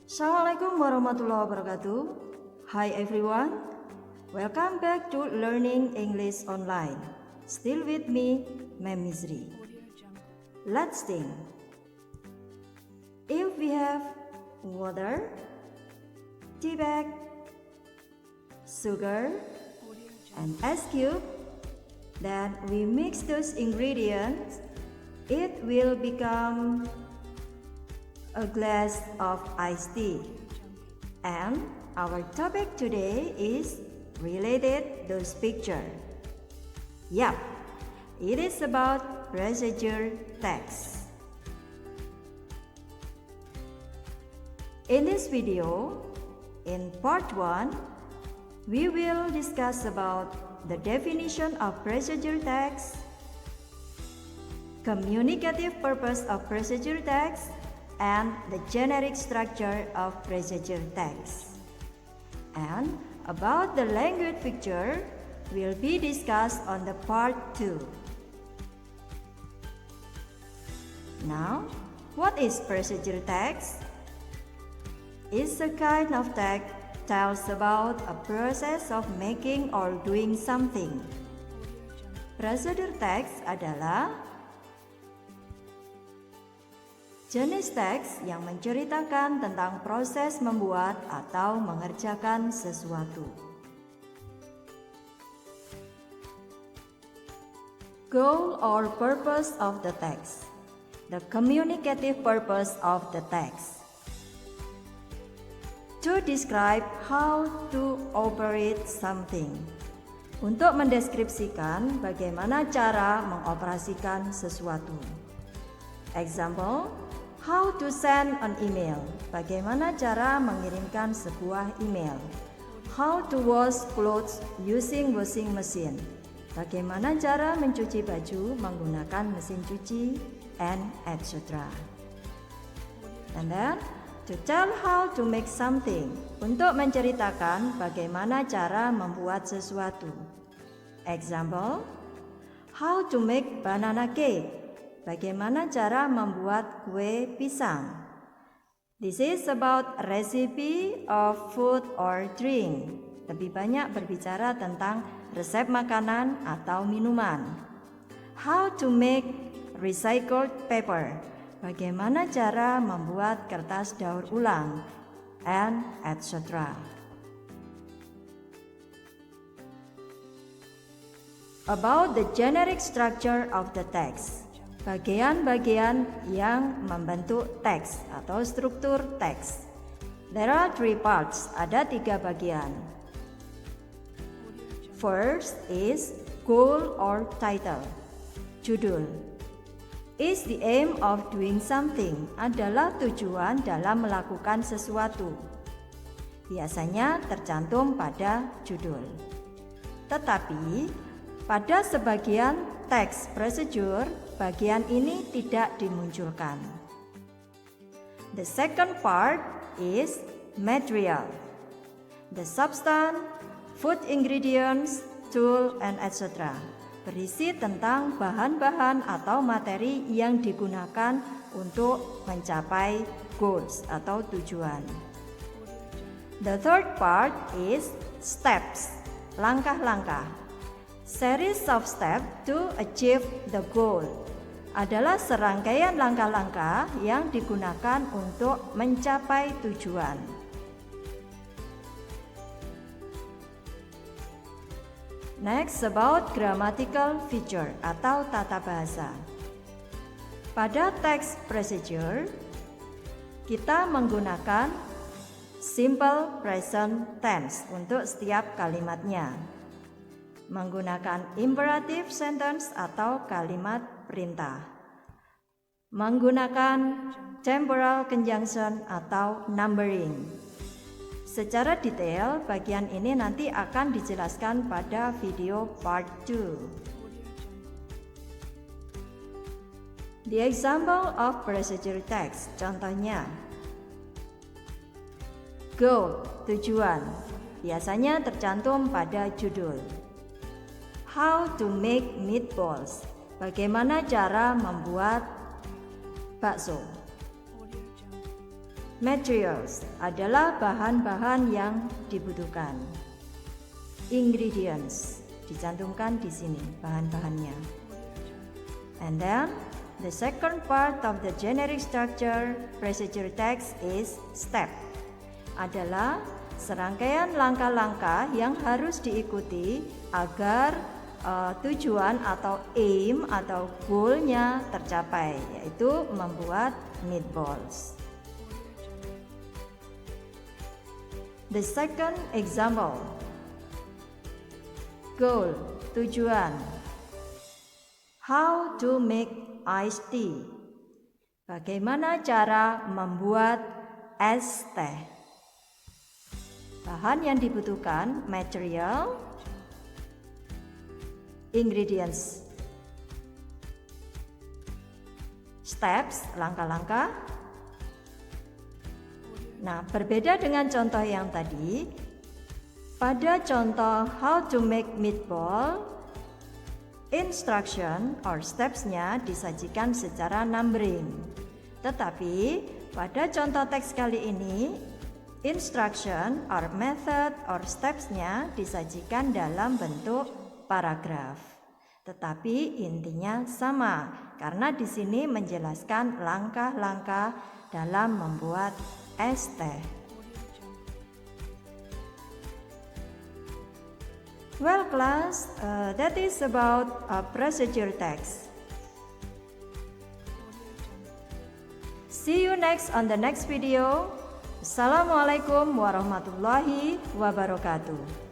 Assalamualaikum warahmatullahi wabarakatuh. Hi everyone, welcome back to Learning English Online. Still with me, Ma'am Misri. Let's think. If we have water, tea bag, sugar, and ice cube, then we mix those ingredients, it will become a glass of iced tea. And our topic today is related those picture. Yup, it is about procedure text. In this video, in part 1, we will discuss about the definition of procedure text, communicative purpose of procedure text, and the generic structure of procedure text. And about the language picture will be discussed on the part 2. Now, what is procedure text? It's a kind of text tells about a process of making or doing something. Procedure text adalah jenis teks yang menceritakan tentang proses membuat atau mengerjakan sesuatu. Goal or purpose of the text. The communicative purpose of the text. To describe how to operate something. Untuk mendeskripsikan bagaimana cara mengoperasikan sesuatu. Example, how to send an email. Bagaimana cara mengirimkan sebuah email. How to wash clothes using washing machine. Bagaimana cara mencuci baju menggunakan mesin cuci, and etc. And then, to tell how to make something. Untuk menceritakan bagaimana cara membuat sesuatu. Example, how to make banana cake. Bagaimana cara membuat kue pisang? This is about recipe of food or drink. Lebih banyak berbicara tentang resep makanan atau minuman. How to make recycled paper. Bagaimana cara membuat kertas daur ulang, and etc. About the generic structure of the text. Bagian-bagian yang membentuk teks atau struktur teks. There are 3 parts, ada 3 bagian. First is goal or title, judul. Is the aim of doing something, adalah tujuan dalam melakukan sesuatu. Biasanya tercantum pada judul. Tetapi pada sebagian teks procedure, bagian ini tidak dimunculkan. The second part is material. The substance, food ingredients, tool, and etc. Berisi tentang bahan-bahan atau materi yang digunakan untuk mencapai goals atau tujuan. The third part is steps, langkah-langkah. Series of steps to achieve the goal adalah serangkaian langkah-langkah yang digunakan untuk mencapai tujuan. Next, about grammatical feature atau tata bahasa. Pada teks procedure, kita menggunakan simple present tense untuk setiap kalimatnya. Menggunakan imperative sentence atau kalimat perintah. Menggunakan temporal conjunction atau numbering. Secara detail, bagian ini nanti akan dijelaskan pada video part 2. The example of procedure text, contohnya. Goal, tujuan, biasanya tercantum pada judul. how to make meatballs. Bagaimana cara membuat bakso. Materials adalah bahan-bahan yang dibutuhkan. Ingredients dicantumkan di sini bahan-bahannya. And then the second part of the generic structure procedure text is step. Adalah serangkaian langkah-langkah yang harus diikuti agar tujuan atau aim atau goal-nya tercapai, yaitu membuat meatballs. The second example. Goal, tujuan. How to make iced tea. Bagaimana cara membuat es teh. Bahan yang dibutuhkan, material, ingredients, steps, langkah-langkah. Nah, berbeda dengan contoh yang tadi, pada contoh how to make meatball, instruction or steps-nya disajikan secara numbering. Tetapi pada contoh teks kali ini, instruction or method or steps-nya disajikan dalam bentuk paragraf. Tetapi intinya sama, karena di sini menjelaskan langkah-langkah dalam membuat es teh. Well class, that is about procedure text. See you next on the next video. Assalamualaikum warahmatullahi wabarakatuh.